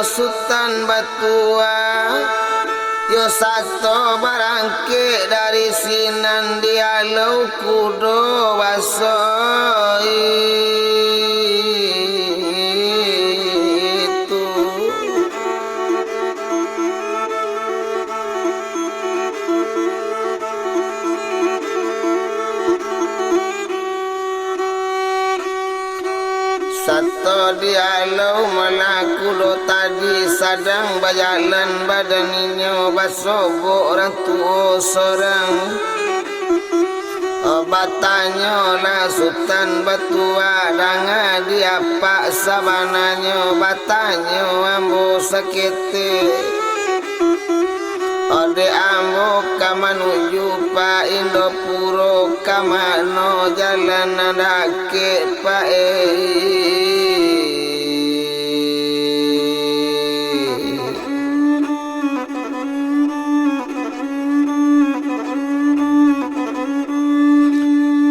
Sultan Batua. Yo sato barangke dari sinan dialau kudo basoi itu. Sato dialau malakudo tadi sadang bajalan badaninya basobo orang tua seorang. Obatannya lah Sultan Batua danga dia pak sabananya batanya ambo sakete. Ode ambo kamanuju pa Indopuro kamano jalan nadake pa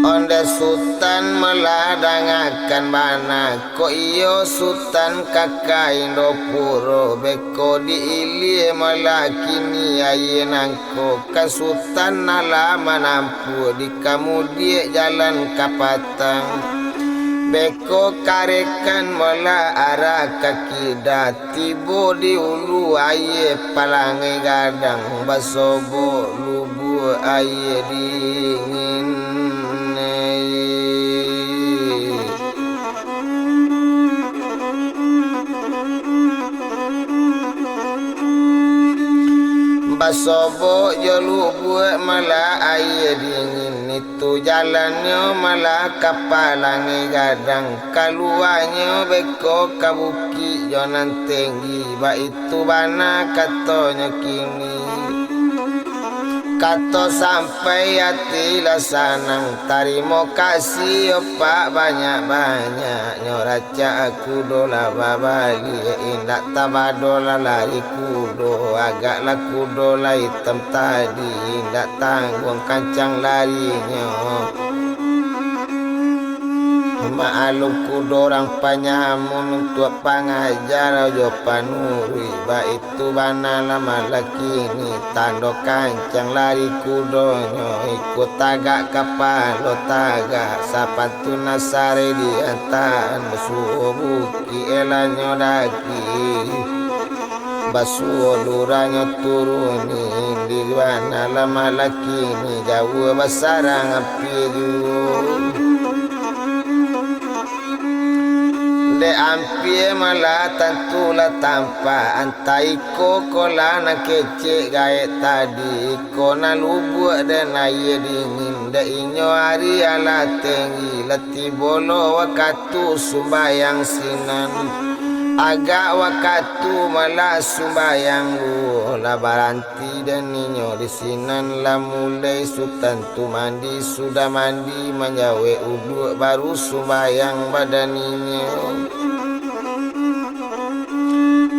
Onde Sultan meladangakan mana ko iyo Sultan kakak Indopuro beko diilie melakini ayenangko ka Sultan nala manampu di kamudie jalan kapatang beko karekan mela arah kaki datibo di ulu aye palangai gadang basobo lubu aye dingin. Basobo jolu buat malah air dingin itu jalannya malah kapalangi gadang kaluannya beko kabuki jonan tinggi ba itu bana katonya kini kato sampai hati lasanang tarimo kasih opak banyak-banyak nyoraca aku dola babali indak tabadola lari kudo agak lah kudo lah hitam tadi indak tanggung kancang larinya maaluk kudo orang panyamun untuk pangajar ojo panuri ba itu bana lama laki ni tando kancang lari kudonyo ikut tagak kapalo tagak sapatu nasare di antan basuo buki elanyo daki basuo luranyo turuni di bana lama laki ni jauh basarang api de ampie malah tantula tanpa antai koko lana kece gaya tadi kona lubu dan air dingin de inyo hari ala tinggi lati bolo wakatu sumbayang sinan agak wakatu malah sumbayang la baranti dan inyo di sinan la mulai Sultan tu mandi sudah mandi menjawe udu baru sumbayang badan inyo.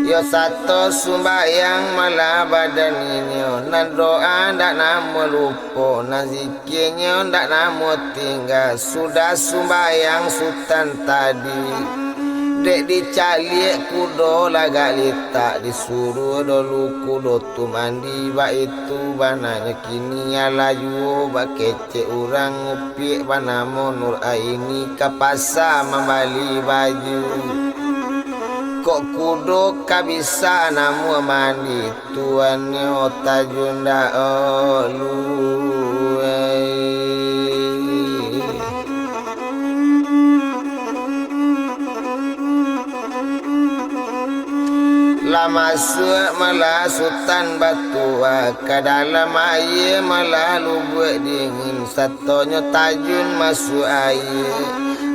Yo sato sumbayang malah badan inyo nan doa ndak namo lupo nan zikirnya ndak namo tinggal sudah sumbayang Sultan tadi dek dicaliek kudo lagak litak disuruh dulu kudo tu mandi ba itu bananya kini laju ba kece urang upi bana monur aini kapasa membali baju kok kudo kabisa namu mandi tuannya otajunda olu lama suat malah Sultan Batua ke dalam air malah lubuk dingin satonya tajun masuk air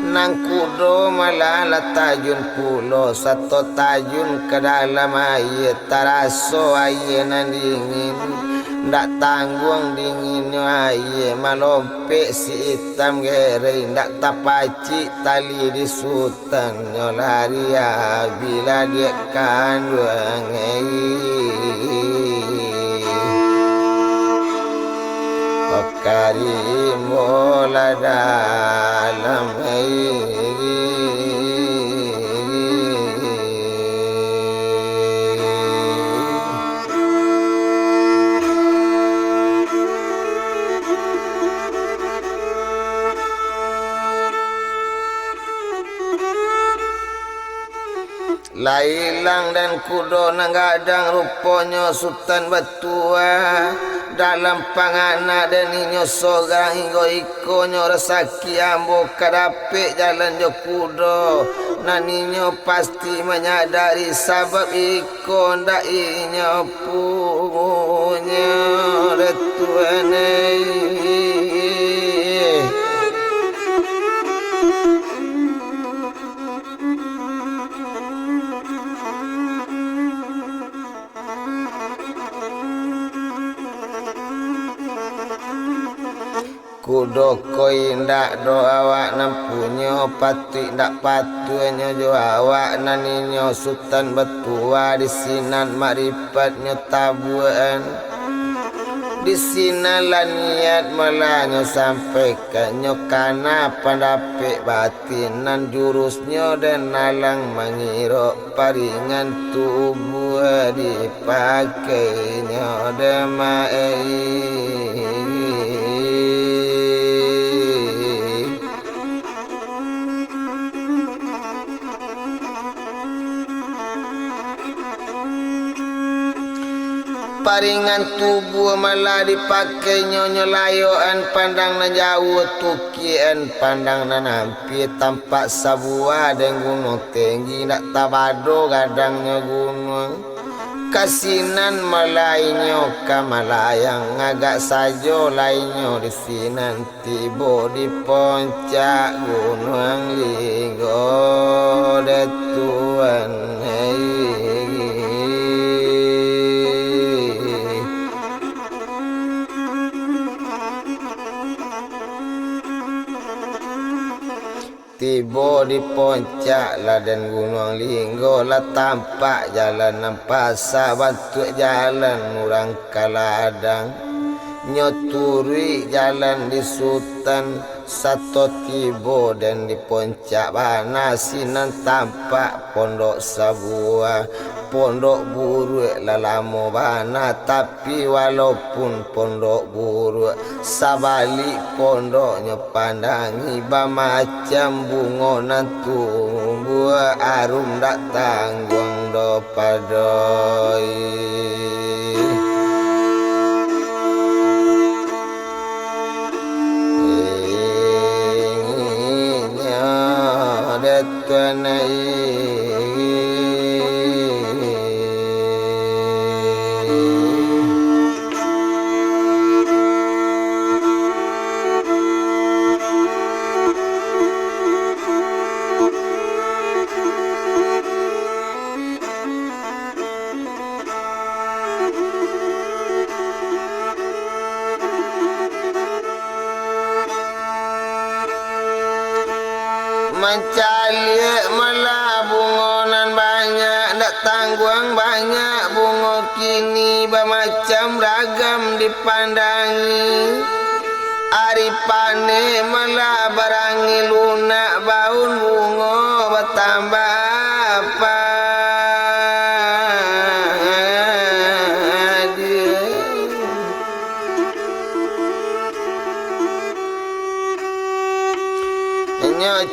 nang kudo malah la tajun pulo satu tajun ke dalam air taraso air nan dingin ndak tanggung dinginnya air malompek si hitam gere ndak tapaci tali di Sultan nyolari bila dia kandung Karimu la dalam Lailang dan kudo nanggadang rupanya Sultan Batua dalam pangana dan inyo sorang hingga ikonyo resaki ambo kadapik jalan jo kudo naninyo pasti menyadari sabab ikon dak inyo punya retuane. Kudo koi ndak do awak nampunyo pati ndak patunya jo awak naninyo Sultan Batua di sinan maripatnya tabuan di sinan laniat melanyo sampai kanyo kana pandapik batinan jurusnya dan nalang mangiro paringan tubuh dipakainya demai. Paringan tubuh malah dipakai nyonya layoan pandang na jauh tukian pandang na nampi tampak sabua dan gunung tinggi nak tabado gadangnya gunung kasinan malainyo kamalayang agak sajo lainyo di sinan tibo di puncak gunung Linggo detuan tiba di puncak ladan gunung Linggo lah tampak jalan nampak sabantuk jalan orang kaladang nyoturi jalan di Sultan satu tiba dan di puncak banasinan tampak pondok sebuah pondok buruk lalamo bana tapi walaupun pondok buruk sabalik pondoknya pandangi macam bunga nan tumbuh arum dak tanggung do padoi. Mencari malah bungonan banyak ndak tangguang banyak bungo kini bermacam ragam dipandangi aripane malah barangi lunak baun bungo bertambah apa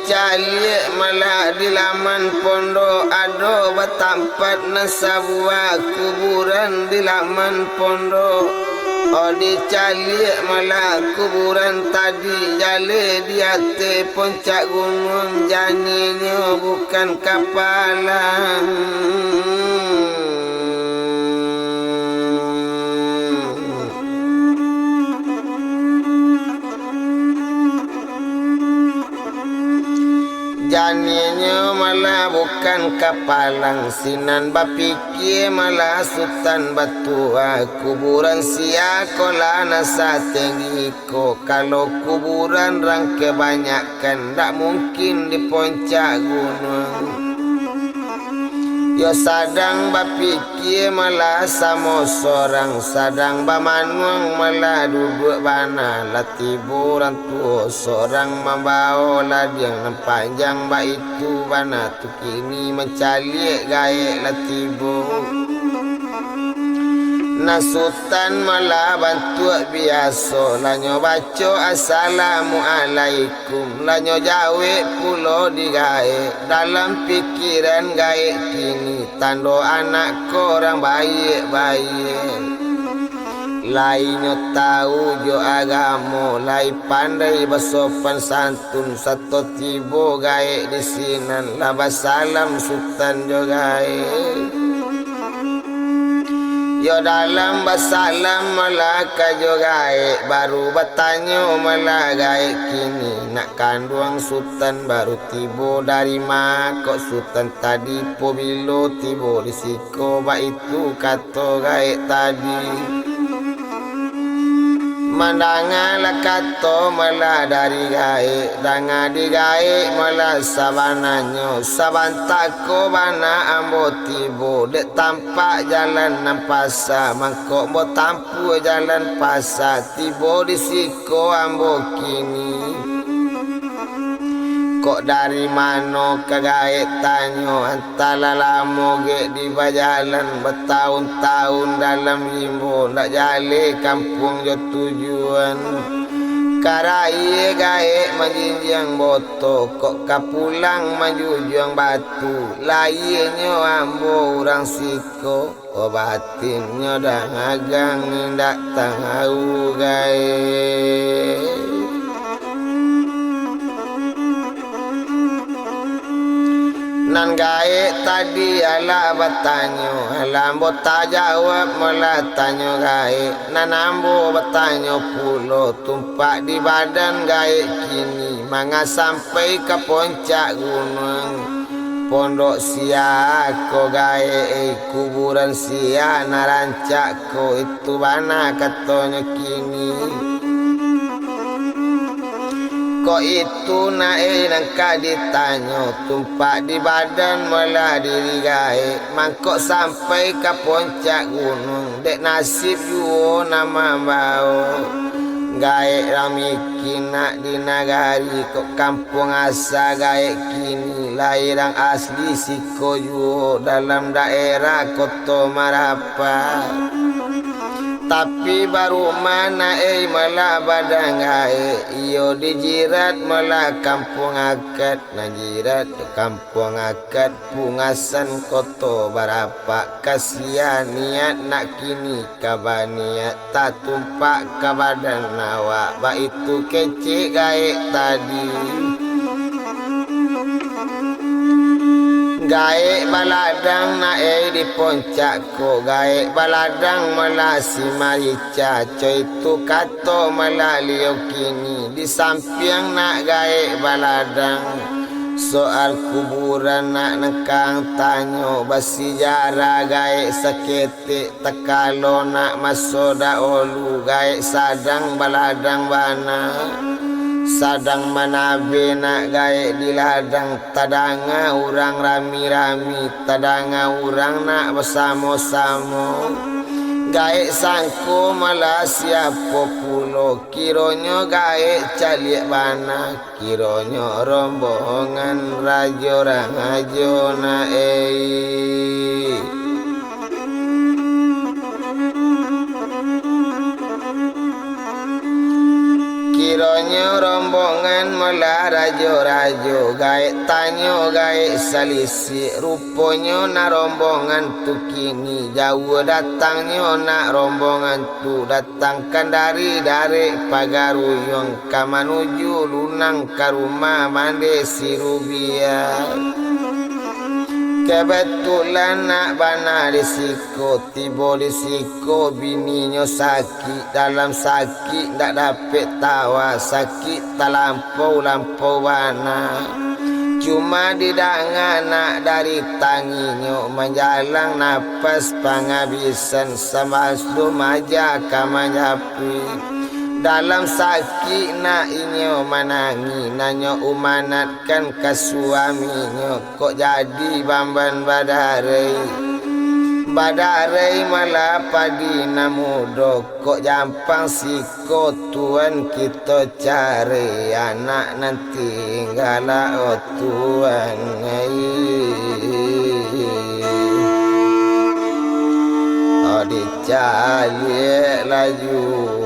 calik malah di laman pondok ado bertampat nasabua kuburan di laman pondok oh dicalik malah kuburan tadi jale di atas puncak gunung janinya bukan kapalan. Janinya malah bukan kapalang sinan bapikir malah Sultan Batua kuburan sia kola nasa tinggi ko kalau kuburan rang kebanyakan tak mungkin di puncak gunung. Yo sadang bapikir malah samo sorang sadang bamanuang malah duduk bana latiburan tu sorang membawa ladiang panjang ba itu bana tu kini mencalik gaek latibu Nasutan malah bantu biasa lanyo baca assalamualaikum lanyo jawe pulo digae dalam pikiran gae kini tando anak korang baik-baik lainyo tahu jo agamo lai pandai bersopan santun satu tibo gae di sinan labas salam sultan jo gae yo dalam basalam malaka jo gae baru bertanya malah gae kini nak kanduang sultan baru tibo dari mak kok sultan tadi po bilo tibo di siko ba itu kato gae tadi mandangalah kato malah dari gae danga di gae malah sabananyo sabantako bana ambo tibo dek tampak jalan nampasa mangkok bo tampu jalan pasa tibo di siko ambo kini kok dari mano kagae tanyo antala lamo ge di bajalan bertahun-tahun dalam limbo ndak jale kampung jo tujuan karai gae manjinjang boto kok kapulang manjujang batu lainyo ambo urang siko obatinyo dah agang ndak tahu gae nan gae tadi ala bertanyo alambo tak jawab malah tanyo gae nan ambo bertanyo pulo tumpak di badan gae kini manga sampai ke puncak gunung pondok sia ko gae kuburan sia narancak ko itu bana katonyo kini kok itu nae nangka ditanyo tumpak di badan malah diri gae mangkok sampai ke puncak gunung dek nasib juo nama bau gae ramikin nak di nagari kok kampung asa gae kini lairang asli siko juo dalam daerah Koto Marapa tapi baru mana malah badang gae iyo dijirat malah kampung akad najirat kampung akad pungasan Koto Marapa kasihan niat nak kini kabaniat tak tumpak ke badan awak ba itu kecik gae tadi gae baladang nae di puncak ko gae baladang malah si marica coy itu kato malah liu kini di samping nak gae baladang soal kuburan nak nekang tanyo basijara gae sakete tekalo nak masoda olu gae sadang baladang bana sadang manabe nak gae di ladang tadanga urang rami-rami tadanga urang nak bersama-sama gae sangko malah siapo pulo kironyo gae caliak bana kironyo rombongan rajo rajo nae kironyo rombongan malah rajo-rajo gae tanyo gae salisi ruponyo na rombongan tu kini jauh datangnya nak rombongan tu datangkan dari Pagaruyung ka manuju lunang ka rumah mande si Rubia kebetulan nak bana di siko tibo di siko bininya sakit dalam sakit tak dapat tawa sakit tak lampau bana cuma didangan nak dari tanginya menjalang nafas penghabisan sama sumaja kamanyapi dalam sakit nak inyo manangi nanyo umanatkan ke suaminya kok jadi bamban badarai malah padi namudo kok jampang siko tuan kita cari anak nanti galak oh tuan oh calik laju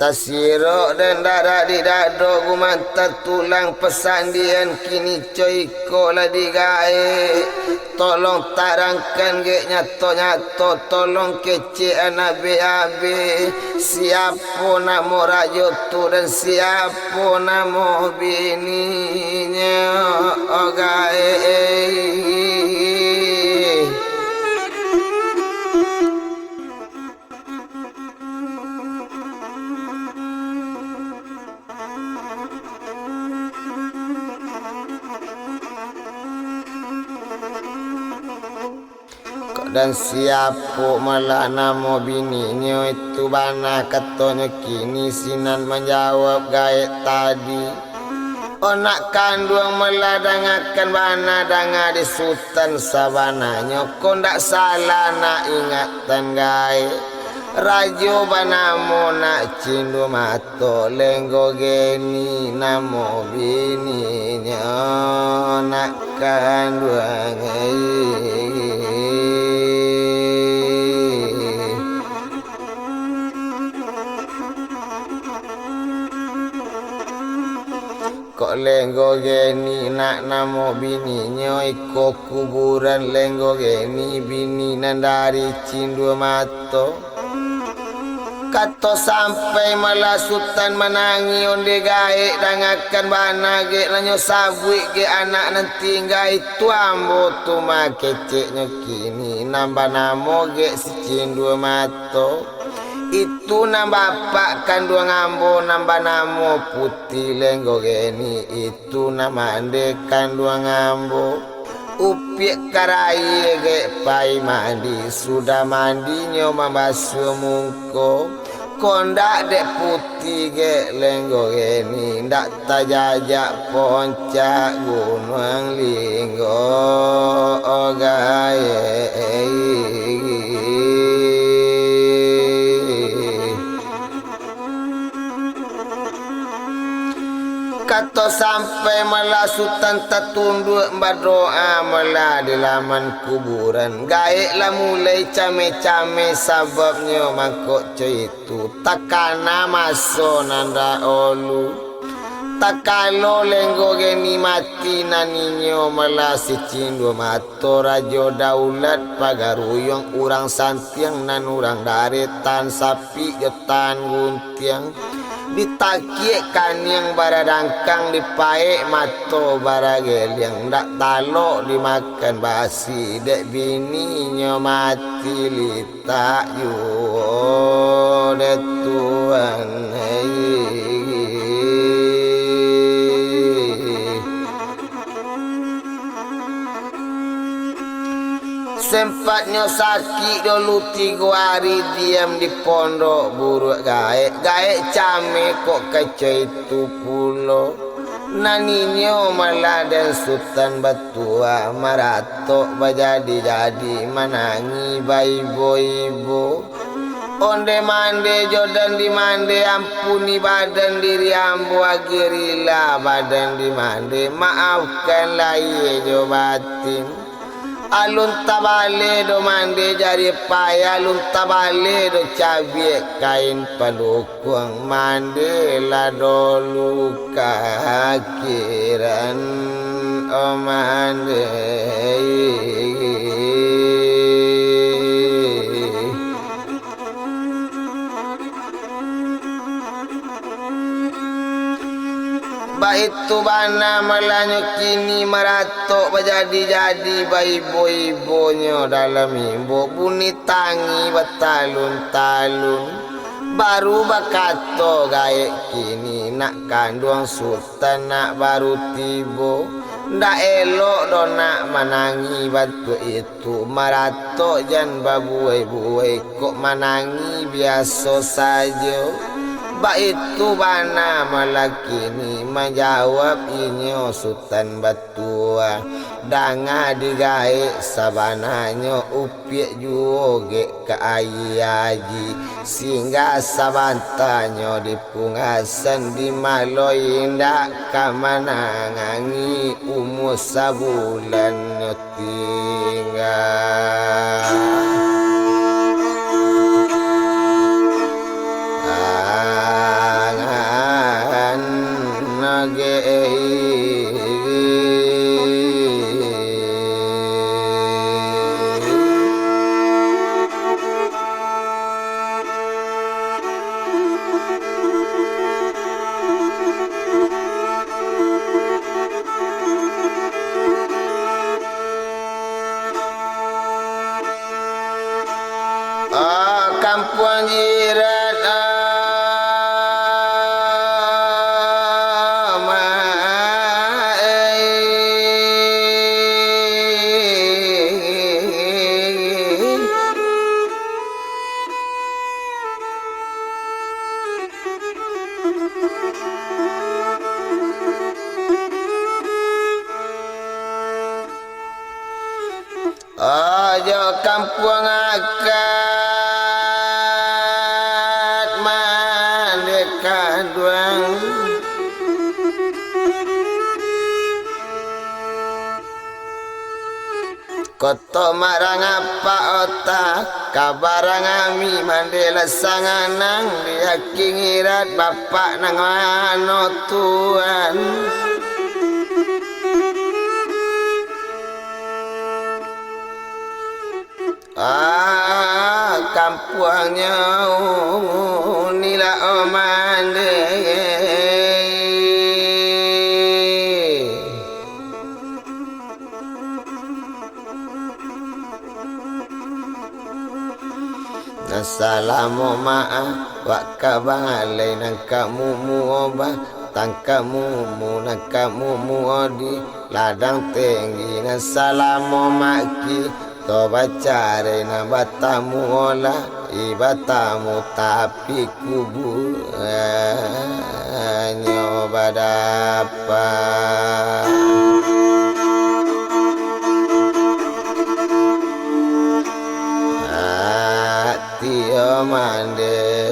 tasiro dan darah di dado gumantar tulang pesandian kini coy ko lah digae tolong tarangkan ge nyato tolong kece anabe abe siapa namo rajo tu dan siapa namo bininya ogae dan siapa malah nama bininya itu bana katanya kini sinan menjawab gaet tadi onak kandung meladangakan bana danga di sultan sabananya kau ndak salah nak ingatan gaet rajo banamo nak cindu mato lenggo geni namo bininya nak kandung kok lenggo geni nak namo bininya iko kuburan lenggo geni bini nandari cindu mato kato sampai malah sultan menangi onde gae dangakan bana ge lanyo sabui ge anak nanti gae tu ambo tu makeceknya kini nambah namo ge si cindu mato itu nambah pak kandung ambo nambah namo putih lenggo geni itu nama ande kandung ambo upiak karai ge pai mandi sudah mandinya membasuh mungko kondak dek putih ge lenggo geni ndak tajajak poncak gunung linggo ogaye kato sampai malah sultan tertunduk berdoa malah di laman kuburan gaek lah mulai came-came sebabnya mangkok coy itu takana maso nanda olu takalo lenggo geni mati naninyo malah si cindu mato rajo daulat pagaruyong urang santiang nan urang daretan sapi jotan guntiang ditakikan yang baradangkang dipaek mato baragel yang ndak talo dimakan basi dek bininya mati litak yu dek tuan sempatnya sakit dulu 3 hari diam di pondok buruk gaek came kok kecai itu pulo naninyo malah dan sultan batua maratok bajadi-jadi manangi baibo-ibo onde mande jodan di mande ampuni badan diri ambo agirila badan di mande maafkanlah ye jo batin alun tabale do mande jari paya alun tabale do cabe kain palukuang mande la do luka akiran o mande bait itu bana melanyo kini meratok berjadi-jadi ibu-ibunya dalam ibu bunyi tangi bertalun-talun baru bakato gaek kini nak kandung sultan nak baru tibo ndak elok do nak menangi batu itu meratok jan babuai-buai kok menangi biasa saja. Bak itu bana malakini menjawab inyo sultan batua danga digaik sabananya upiak juga ke ayi sehingga sabantanyo dipungasan di maloi ndak kamanangangi umur sabulan tinggal. Kampung jiran ojo kampung akad mandekan duang koto marang apa otak kabarang ami mandela sanganang diakingirat bapak nang ano tuan kampungnya nila omande Assalamu maaf wak kabale nang kamu muoba tangkamu nang kamu muodi ladang tinggi Assalamu maki toba cari na batamu olah ibatamu tapi kubu nyoba dapat hati yo mande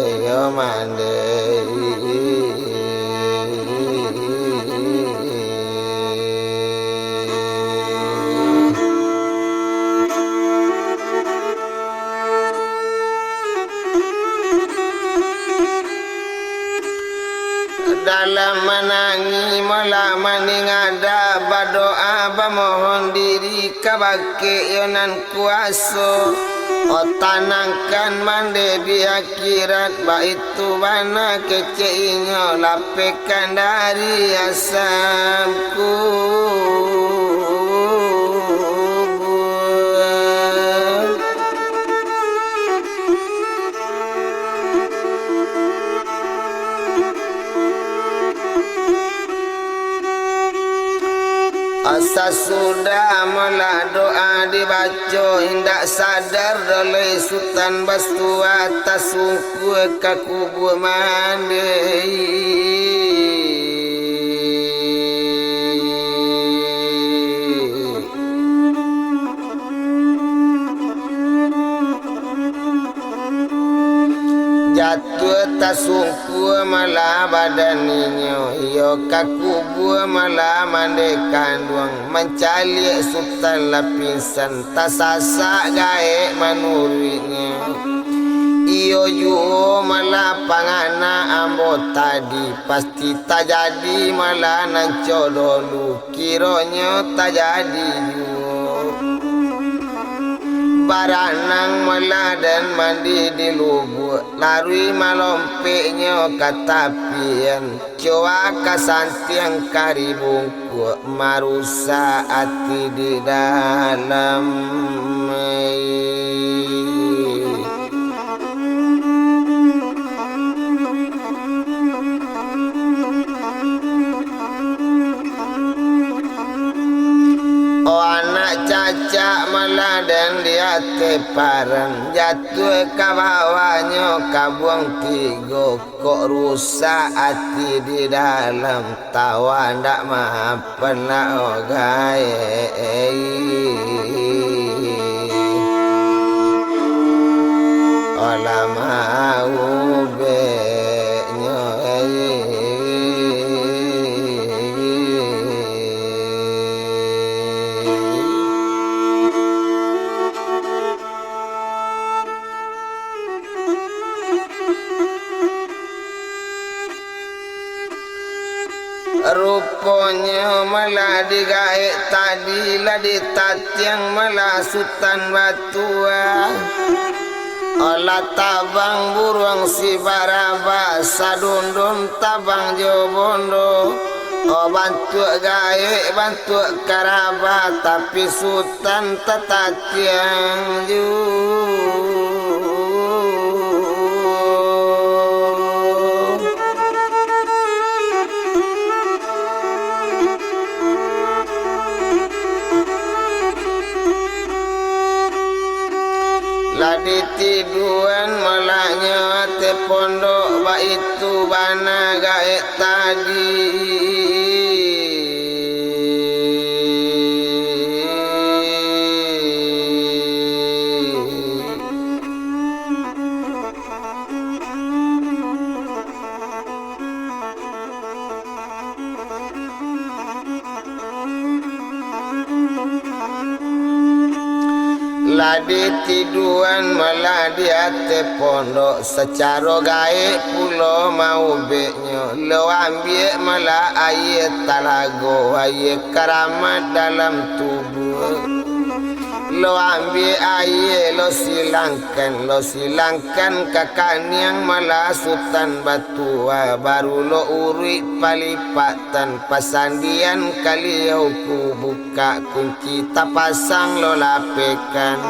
dalam menangi malah maning ada berdoa bermohon diri kabake yonan kuasa otanangkan mande di akhirat baitu bana keceinyo lapekan dari asamku asa sudah mula doa dibaca hendak sadar oleh Sultan Bastua atas suku ke kubur mandi jatuh tasungku malah badaninyo yo kakubu malah mande kandung mencali sultan lapisan tasasa gae manurinya iyo juo malah pangana ambo tadi pasti tak jadi malah nanco dulu kironyo tak jadi juo Baranang meladan mandi di lubuk, larui malompeknya katapian, coba kasantiang kari bungkuk, marusa hati di dalam. Cacak meladan dia teparan, jatuh ke bawahnya kabuang tiga, kok rusak hati di dalam, tawa ndak maafkan nak ogai. Olah mau beknya rupanya malah digaek tadi lah ditatiang malah sutan batua. Olah tabang burung si baraba sadundun tabang jobondo. Oh bantu gaek bantu karaba tapi sutan tetatiang juga. Ladi tiduan malahnya te pondok ba itu bana gaek tadi. Ladi tiduan malah dia te pondok, secara gaek pulo mau beknya, lo ambil malah air talago, air keramat dalam tubuh. Lo ambil air lo silangkan kakan yang malah sutan batua, baru lo urit palipatan pasandian kali ku buka kunci tapasang lo lapekan.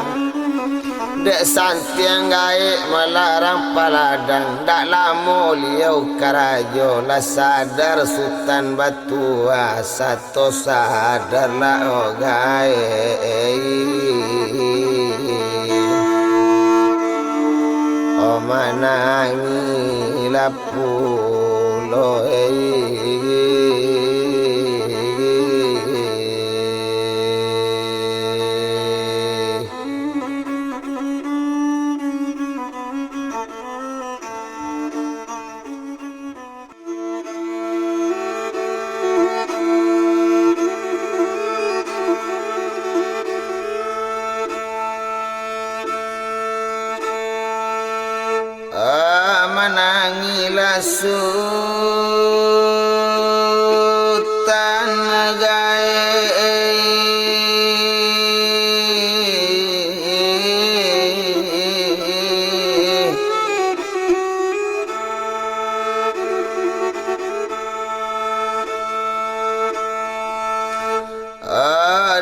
Dek santiang gaek melarang paladang, dak lamo liau karajo lah sadar sutan batua, satu sadar lah oh gaek. Oh manangi lapulo menangilah sultan gaek.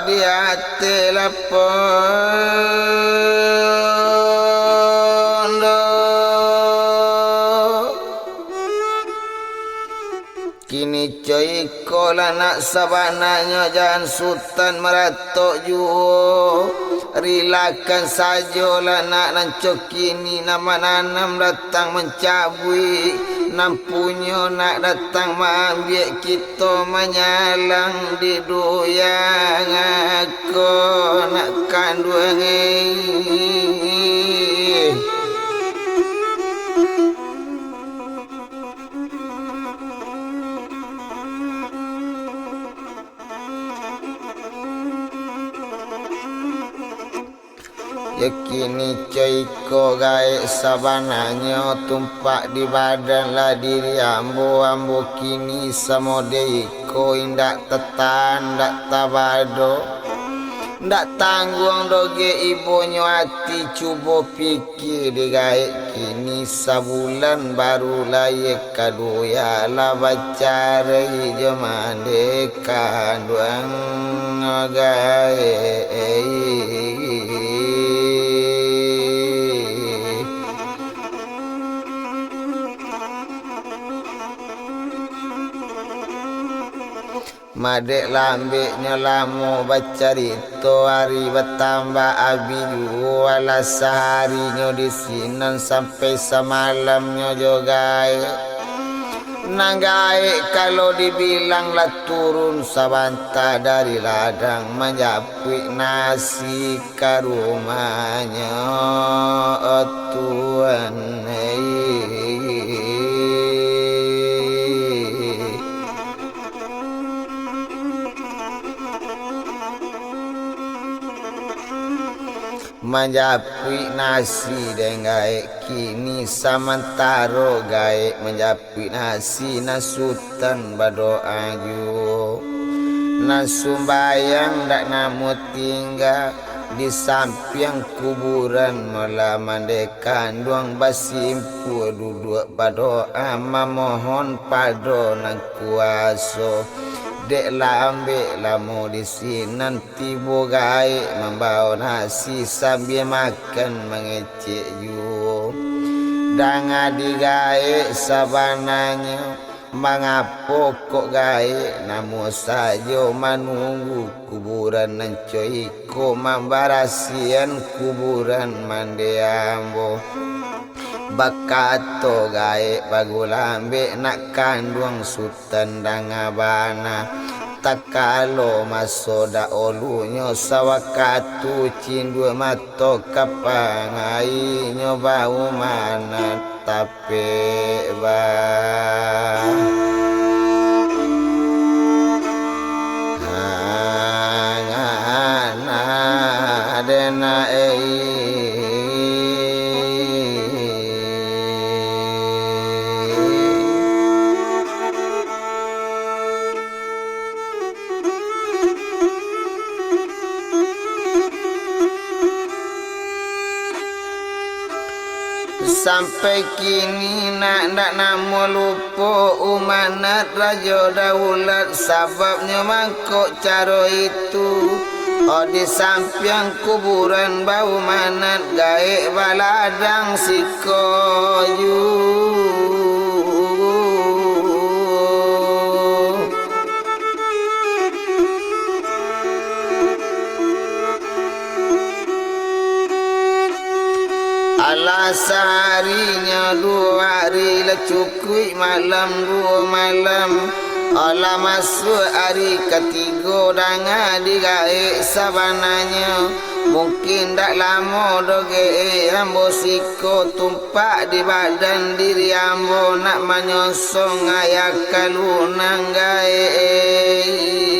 Dia telepon kini coy kola nak sabananya jangan sultan meratok juo, rilakan sajalah nak nancok kini nama nanam datang mencabui, nampunya nak datang mengambil kita menyalang di doyang aku nak kandung. Yakini coy ko gaek sabananya tumpak di badan lah diri ambo kini samode ko indak tetan dak tabado. ndak tanggung doge ibunya hati cuba pikir digaik kini sabulan baru layak kadoya la baca rei jemande kanduang gaik Madek lambeknya lamo baca rito hari bertambah abiyu wala seharinya di sinan sampai semalamnya juga nanggai kalau dibilang lah turun sabanta dari ladang menjapik nasi ke rumahnya Tuhan menjapui nasi dan gaek kini samantaro gaek menjapui nasi nasutan berdoa ju nasumbayang dak namu tinggal di samping kuburan melaman dekan duang basimpu duduk berdoa memohon pado nang kuaso dek lambe lamu di sini nanti bogai membawa nasi sambil makan mengecek ju danga digae sabananya mengapa kok gae namu saja menunggu kuburan nancoy ko membarasian kuburan mandeambo bakato gae bagulambe nak kandung sultan dangabana takalo masoda olunya sawakatu cindu mato kapangai nyobau mana tape ba ngana dena sampai kini nak namu lupa umanat raja daulat sebabnya mangkok cara itu di samping kuburan bau manat gaek baladang sikoyu seharinya 2 hari lah cukup malam 2 malam Olah masuk hari ketiga danga digaek sabananya mungkin tak lama doge ambo siko tumpak di badan diri ambo nak menyosong ayak kalunang gaek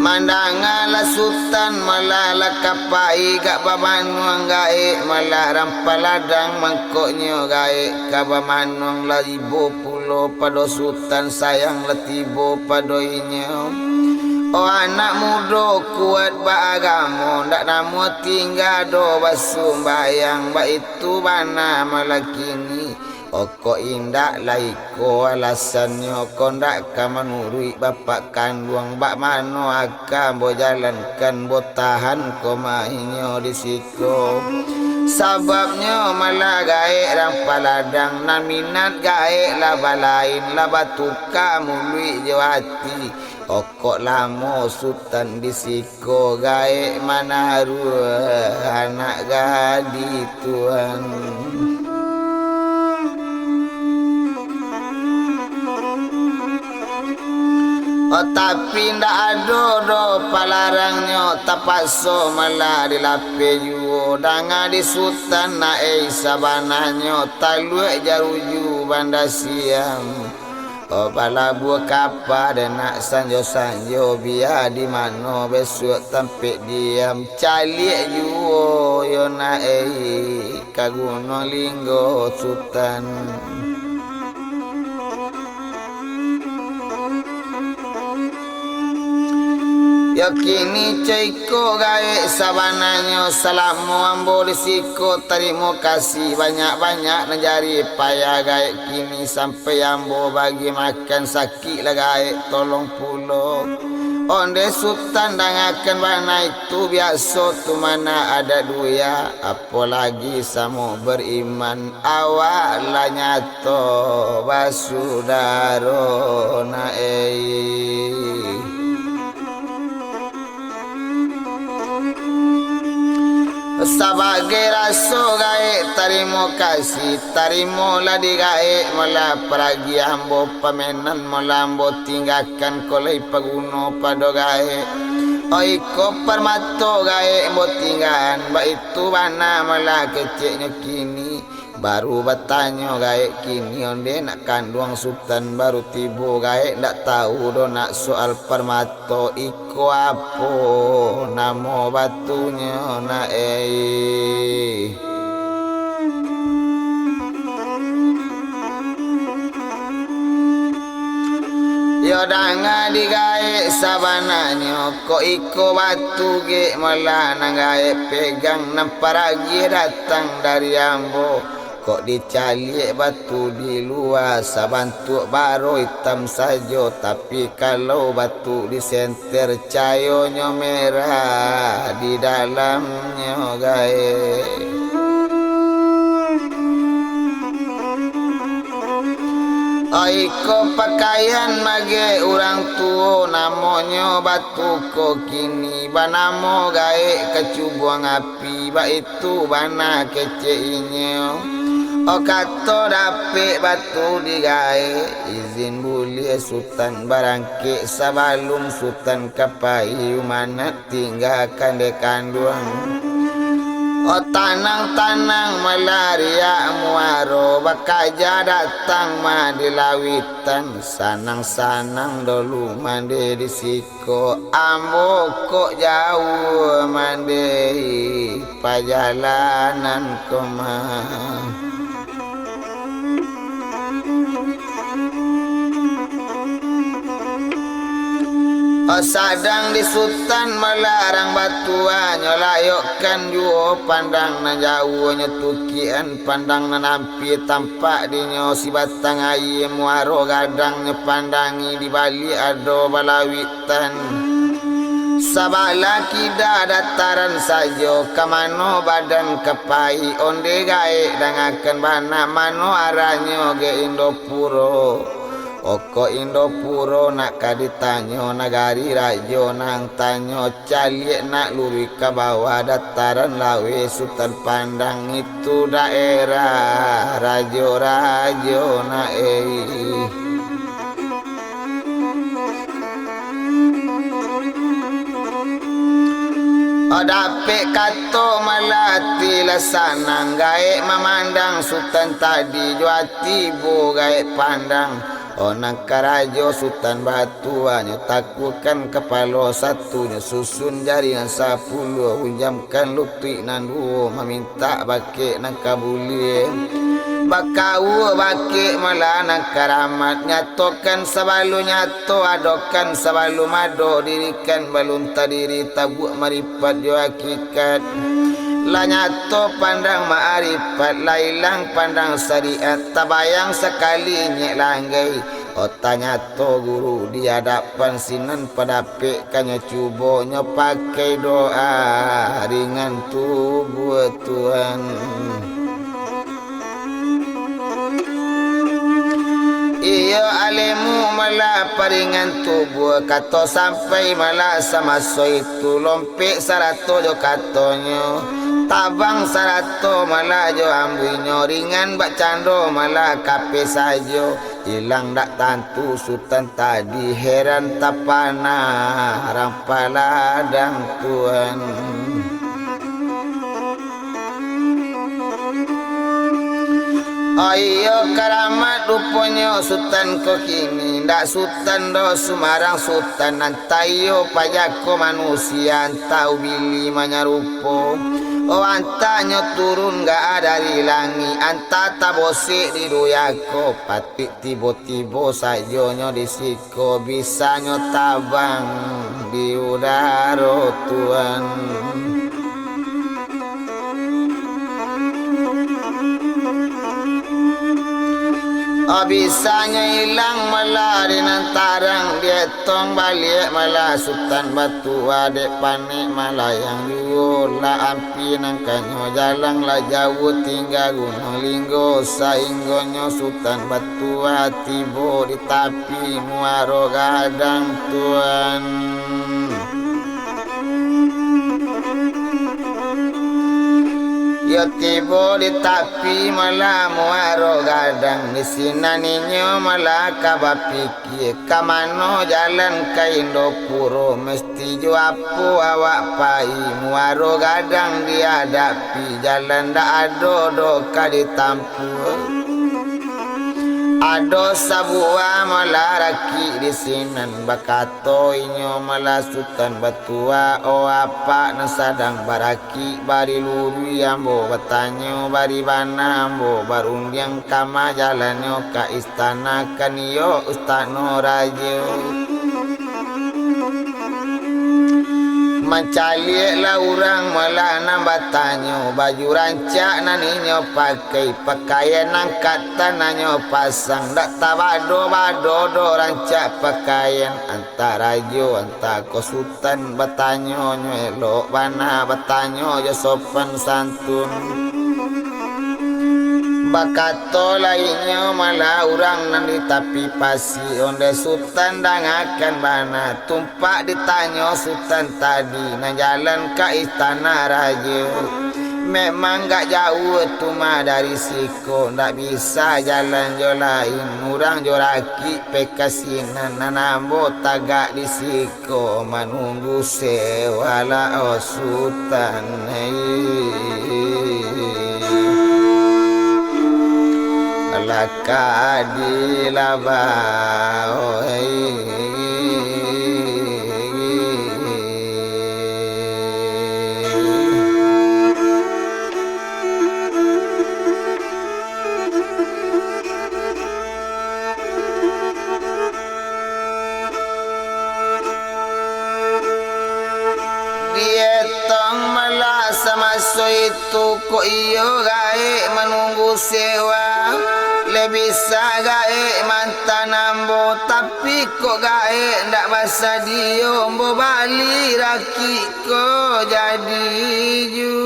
mandangala sultan malala kapai gak bamanuang gaek malah rampaladang mangkoknya gaek kabamanuang laribo pulo pada sultan sayang letibo padoinya oh anak muda kuat beragama ndak namu tinggal do basumbayang ba itu bana malah kini Oko indak laiko alasannya kau ndak kamanurui bapak kandung bak mano akan bo jalankan bo tahan ko mainyo di situ sababnya malah gaek rampaladang naminat gaek laba lain laba tuka mului jawati Oko lamo sultan di siko gaek mana haru anak gadi tuan oh tapi ndak ada do palarangnya tapaso malah dilape ju danga di sultan nae sabananya talue jaruju banda siam Oh bala buah kapal dan nak sanjo biar di mana besok tampik diam calik yo na kaguno linggo sultan. Yo kini ceko gae sabananyo salamu ambo risiko terima kasih banyak-banyak najari payah gae kini sampai ambo bagi makan sakit lah gae tolong pulo onde sultan dangakan bana itu biasa tu mana ada duya apalagi samo beriman awak lah nyato basudaro na sebagai raso gae tarimo kasih tarimo lah di gae mula peragi ambo pamenan mula ambo tinggalkan kolai paguno pado gae oiko permato gae ambo tinggalkan ba itu bana mula keceknya kini baru bertanya gae kini onde nak kandung sultan baru tibo gae ndak tahu do nak soal permato iko apa namo batunya na yo danga digae sabananyo ko iko batu ge malah nangae pegang namparagi datang dari ambo kok dicalik batu di luar sabantu baru hitam saja tapi kalau batu di senter cahayanya merah di dalamnya gae oiko pakaian mage orang tua namanya batu ko kini banamo gae kecubuang api ba itu bana keceinya o kato dapik batu digae izin boleh sultan barangke sabalum sultan kapai mana tinggalkan dekanduang o tanang-tanang malaria muaro bakaja datang ma di lawitan sanang-sanang dulu mande di siko ambo kok jauh mande pajalanan kemah sadang di sultan melarang batuan nyolayokkan juo pandang na jauh nyetukian pandang na nampi tampak dinyo si batang air muaro gadang nyepandangi di bali ado balawitan sabala kida dataran sajo kamano badan kepai onde gae dangakan bana mano aranyo ge Indopuro oko Indopuro nak kaditanyo nagari rajo nang tanyo calik nak luri ke bawah dataran lawe sultan pandang itu daerah rajo-rajo na Dape kato malati lasanang gae memandang sultan tadi juati bo gae pandang onang karajo sultan batuannya takutkan kepala satunya susun jaringan 10 unjamkan lutui nandu meminta bake nang kabuli bakau bake malah nang karamat nyatokan sabalu nyato adokan sabalu mado dirikan balun tadiri tabuk maripat jo hakikat la nyato pandang ma'arifat lailang pandang syariat tabayang sekali nyek langgai ota nyato guru di hadapan sinan padapik kanya cubonya pakai doa ringan tubuh Tuhan iyo alimu malah paringan tubuh kato sampai malah sama so itu lompik sarato jo katonyo tabang sarato malah jo ambinyo ringan bak cando malah kape sajo hilang dak tantu sultan tadi heran tapana rampaladang Tuhan Ayo karamat rupanya sultan ko kini ndak sultan do sumarang sultan antayo pajako manusia antau bili manyarupo anta turun gak ada di langit anta tabosik di doyako patik tiba-tiba sajonyo disiko bisanyo tabang di udara Tuhan. Bisanya hilang malah dinantarang dia tong balik malah sultan batu adek panik malah yang diulah ampi nangkanyo jalan lah jauh tinggal gunung linggo sainggonyo sultan batu tibo di tapi muaro gadang Tuhan. Yo tibo di tapi malah muaro gadang di sinaninyo malah kabapiki kamano jalan ka Indopuro mesti jo apu awak pai muaro gadang dihadapi jalan dak ado do ka ditampur. Ado sabua malah raki di sinan bakato inyo malah sultan batua o apa nasadang baraki bari luru ambo batanyo bari bana ambo barundiang kama jalanyo ka istana kaniyo ustano rajo. Mencalik lah orang malah nambah tanyo baju rancak naninyo pakai pakaian angkat tananyo pasang dak tabado-bado do rancak pakaian antara jo antara kosutan batanyo nyelok bana batanyo jo sopan santun. Bakato lainnya malah orang nanti tapi pasi onde sultan dangakan bana tumpak ditanya sultan tadi na jalan ke istana raja memang gak jauh tuma dari siko ndak bisa jalan jo lain orang jo raki pekasinan nanambo tagak di siko manunggu sewala o sultan laka di labao dia tong malah sama so itu kok iyo gae menunggu sewa lebih gae mantan ambo tapi kok gae ndak basa dia ambo bali raki kok jadi ju.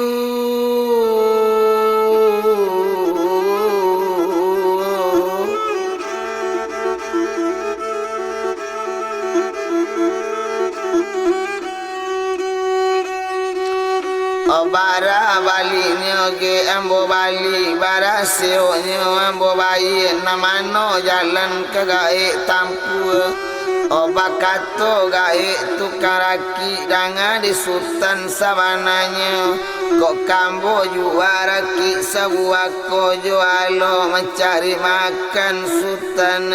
Bara balinyo ke ambo bali bara seonyo ambo bayi namano jalan ke gae tampu obakato gae tukaraki danga di sultan sabananya kok kambo juara ki sebuah ko jualo mencari makan sultan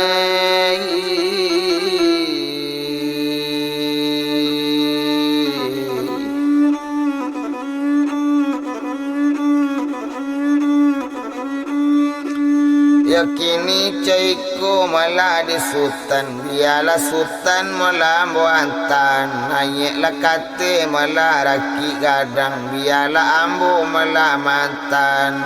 kini coyko malah di sultan biarlah sultan malah buantan naik lakate malah raki gadang biarlah ambo malah mantan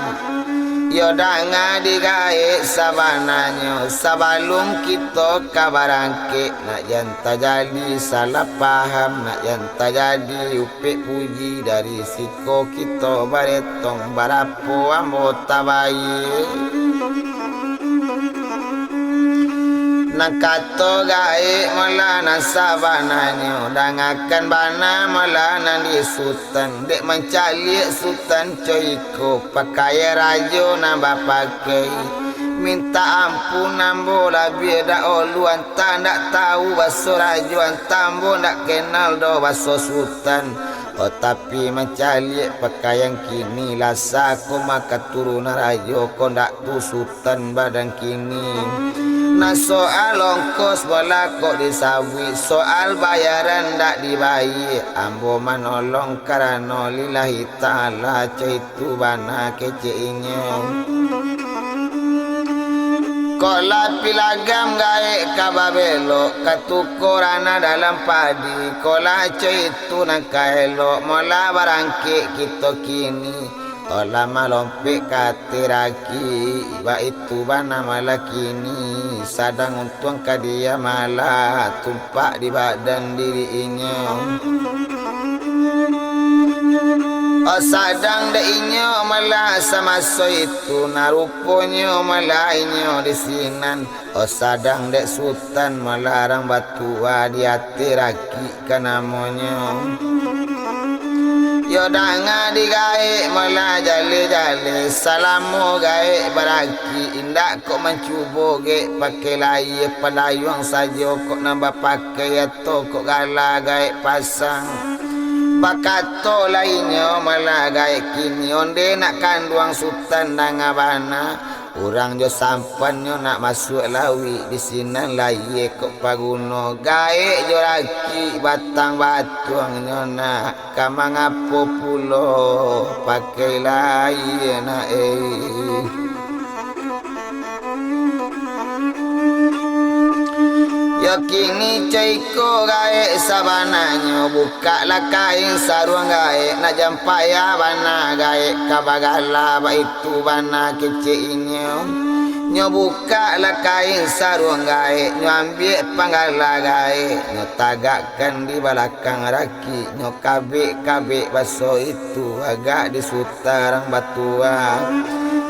yodanga digae sabananyo sabalung kita kabarangke nak janta jadi salah paham nak janta jadi upik puji dari siko kita baretong barapo ambo tabayi. Nakato gae malah nasabananyo dangakan bana malah nandi sultan dek mencalik sultan coyko pakai rajo nambah pakai minta ampunan bola biada oluan tak tahu baso rajuan tambo ndak kenal do baso sultan. Oh tapi mencalik pakaian kini lasa ko maka turun rajo ko ndak tu sultan badan kini. Nah soal ongkos bola kok disawi, soal bayaran ndak dibayar. Ambo manolong karena lillahi ta'ala itu bana keceinya. Kola pilagam gae kababelo katukorana dalam padi. Kola itu nak kaelo mola barangke kita kini. Ola malompe katiraki iba itu bana malakini. Sadang untung kadia malah tumpak di badan dirinya. Oh sadang da inyo malah sama so itu naruponyo malah inyo di sinan. Oh sadang dek sultan malarang batua di hati raki kanamonyo. Yo danga digae malah jale-jale salamu gae baraki indak kok mencubo ge pakai lai pelayuang saja kok nambah pakai atau kok gala gae pasang. Bakato lainnya malah gae kini onde nak kanduang sultan dangabana. Orang jo sampan nyo nak masuk lawi di sinan laye kok paguno gae jo laki batang batuang nyo nak kamang apo pulo pakai laye na Yo kini ceiko gae sabananyo buka lah kain sarung gae na jampaya bana gae kabagala ba itu bana keceinyo nyo buka lah kain sarung gae nyo ambil panggala gae nyo tagakkan di belakang raki nyo kabik baso itu agak di sutarang batua.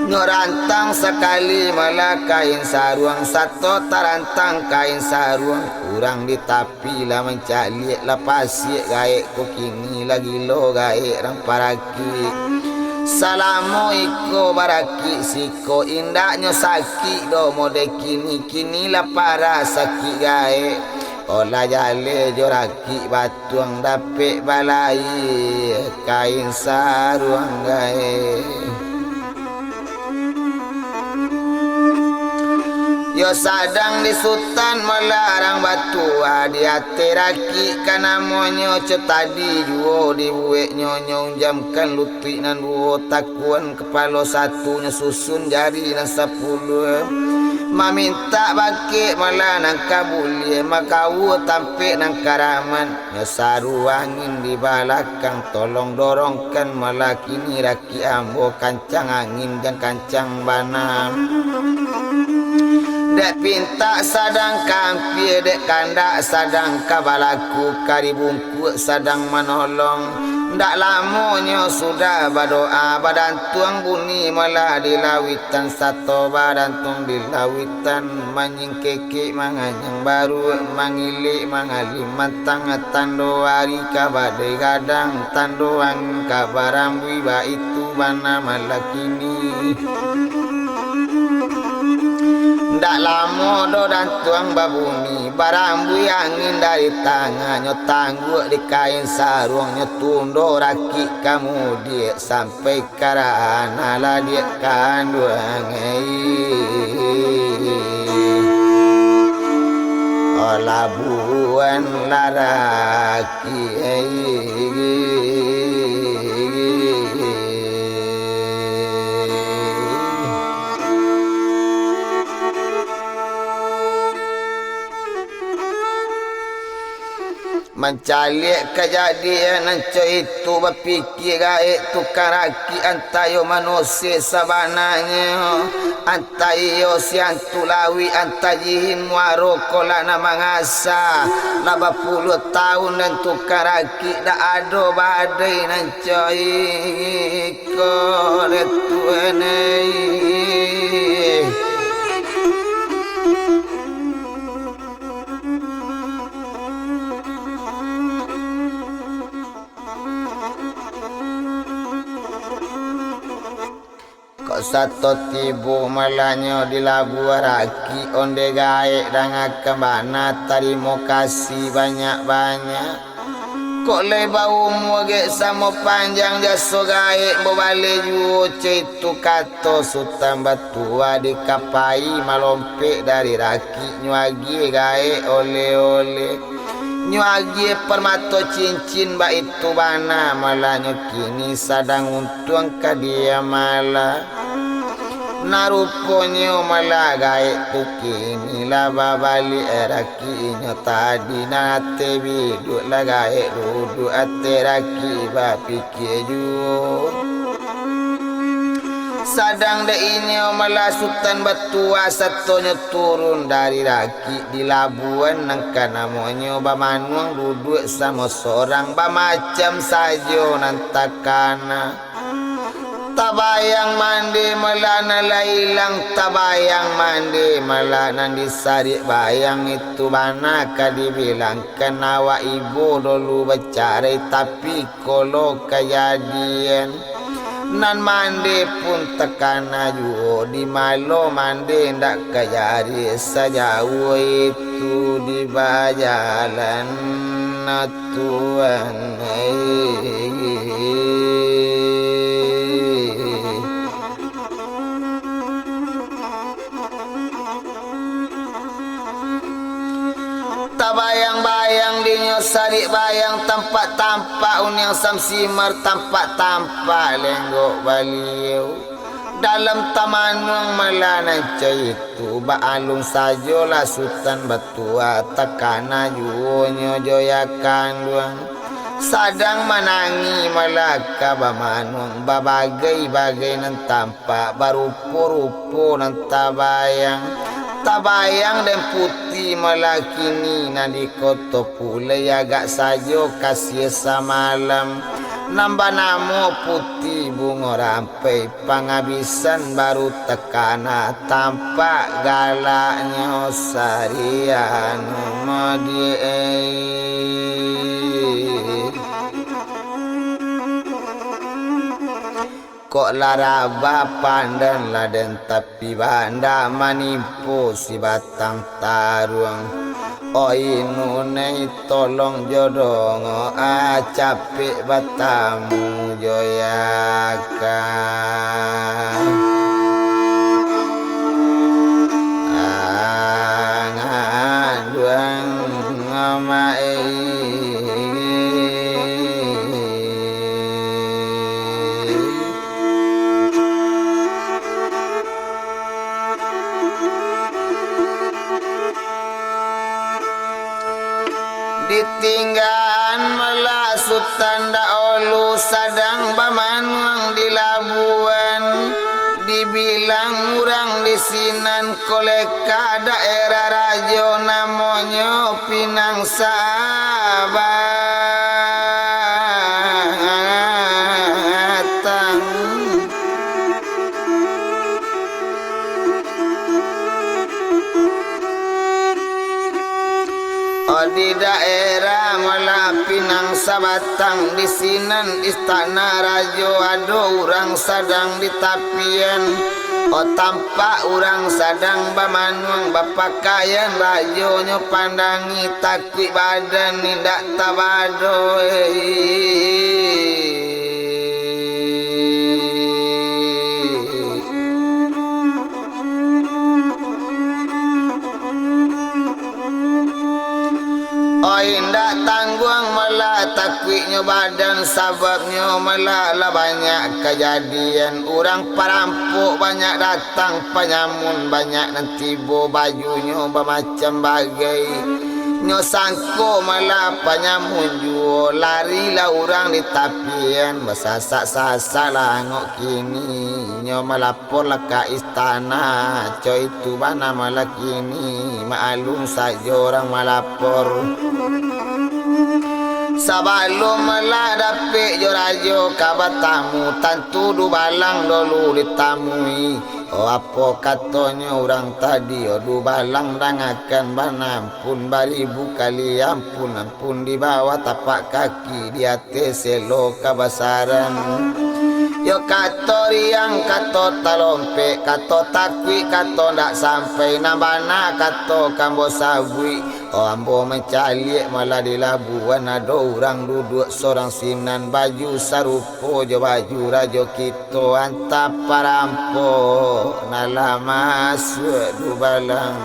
Nyo rantang sekali malah kain sarung satu tarantang kain sarung kurang di tapi lah mencalik lah pasir gaek ko kini lagi lo gaek rang paraki. Salamu iko baraki siko indaknya sakit do mode kini lah para sakit gaek. Olah jale joraki batuang dapet balai kain sarung gaek. Yo sadang di sultan melarang batua di hati raki kana monyo cetadi juo di buek nyonyong jamkan lutui nan buo takuan kepala satunya susun jari dan 10 maminta baki malah nang kabulie makau tampik nang karaman. Yo saru angin di balakang tolong dorongkan malah kini raki ambo kancang angin dan kancang banam. Dek pinta sadang kampir dek kandak sadang kabalaku karibungku sadang menolong. Ndak lamonyo sudah berdoa badan tuang bunyi malah di lawitan satu badan tuang di lawitan manying keke manganyang baru mangilik mangali mantang tando hari kabade gadang tandoang kabarambui ba itu bana malakini. Ndak lama do dan tuang babuni barambui angin dari tangan nyo tangguk di kain sarung nyo tundo raki kamu dia sampai karana lah dia kanduang olah buan laraki mencalik kejadian nanco itu berfikir gaek tukar raki antayo manusia sabananya antayo siang tulawi antajihin warokola nama ngasa 80 tahun dan tukar raki dak ado badai nanco iko letuenei. Sato tibu malanyo di labu raki onde gae danga kembana terima kasih banyak-banyak. Kok le bau muage samo panjang jaso gae bobale juo itu kato Sultan Batua dikapai malompe dari raki nyuagi gae ole-ole nyuagi permato cincin ba itu bana malanyo kini sadang untung ka dia malah naruponyo malah gae tukini laba bali eraki nyo tadi nate bidu lagae rudu ate raki ba pikir sadang de inyo malah Sultan Batua satonyo turun dari raki di labuan nangka namonyo ba manuang duduk sama seorang ba macam sajo nantakana tabayang mandi melana lailang tabayang mandi melana disari bayang itu bana dibilang kenawa ibu dulu bercari tapi kalau kejadian nan mandi pun tekana juga di malo mandi ndak kejari sejauh itu di bajalan Tuhan bayang-bayang dinyo sari bayang tampak-tampak unyang samsimar tampak-tampak lenggok baliau dalam tamanung melanan itu baalung sajolah Sultan Batua tekana juonyo joyakan luang sadang menangi malaka bamanung babagai-bagai nan tampak barupo-rupo nan tabayang dan putih malakini nadi koto pule agak sajo kasih samalam nambah namo putih bunga rampai pangabisan baru tekana tampak galaknya sarian kok laraba pandan laden tapi banda manipu si batang tarung oi nunei tolong jodong capek batamu joyakan angaduang ngamai ditinggalan malah Sultan Daolu sadang bamanwang di labuan dibilang urang di sinan koleka daerah rajo namonyo Pinang Sabatang di daerah malah Pinang Sabatang di sinan istana rajo ado urang sadang di tapian tampak urang sadang bamanung bapakayan rajonyo pandangi takwi badan nindak tabado indak tangguang malah takwiknya badan sababnya malah banyak kejadian orang perampok banyak datang penyamun banyak nanti bajunya bermacam bagai nyo sangko malah penyamun juo larilah orang di tapian bersasak-sasak lah ngok kini nyo melapor lah ke istana coy itu mana malah kini maklum saja orang melapor sabalum malah dapik jorajo kabar tamu tentu du balang dulu ditamui apa katanya orang tadi du balang dangakan banampun baribu kali ampun di bawah tapak kaki di atas selo kabasaran yo Yo kato riang kato talompe kato takwi kato ndak sampai nambana kato kambo sabui. Oh ambo mencalik malah di labuan ada orang duduk seorang sinan baju sarupo jo baju rajo kito antap parampo nala masuk du balang.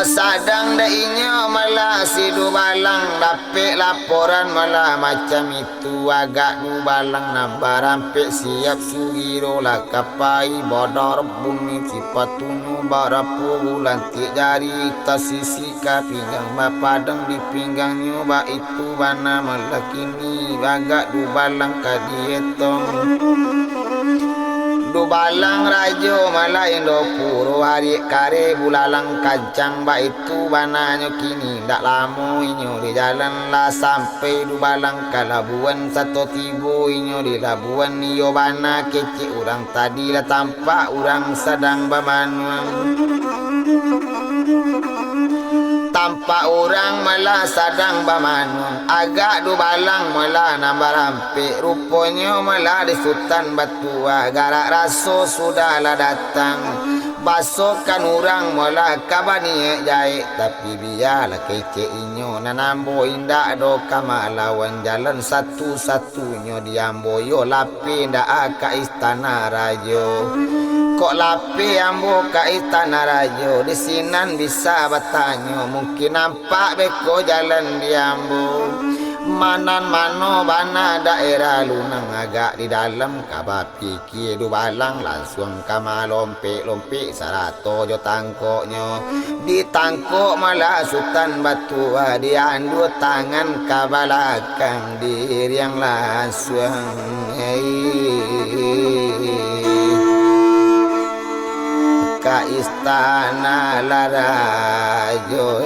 Sadang da inyo malah si du balang dapet laporan malah macam itu agak du balang nambah rampik siap sugiro lah kapai bodor bumi sipatunu barapu bulan tik jari tas sisi ka pinggang bapadang di pinggangnya ba itu bana malah kini agak du balang kadietong. Du balang rajo malah indo puro hari kare bulalang kancang ba itu bananya kini ndak lamo inyo di jalan lah sampai du balang ke Labuan satu tibu inyo di Labuan iyo bana kece orang tadi lah tampak orang sedang bamanuang. Tampak orang malah sadang bamanung agak du balang malah nambah rampik rupanya malah di Sultan Batu garak raso sudahlah datang basokan orang malah kabani jahit tapi biarlah kece inyo nanambo indak do kamalawan jalan satu-satunya diambo yo lapi ndak aka istana rajo. Kok lapi ambo ka istana rajo di sinan bisa bertanya mungkin nampak beko jalan diambo manan mano bana daerah lunang agak di dalam kabah pikir du balang langsung kama lompe sarato jo tangkoknya ditangkok malah Sultan Batu diandu tangan kabalakang diri yang langsung ka istana larajo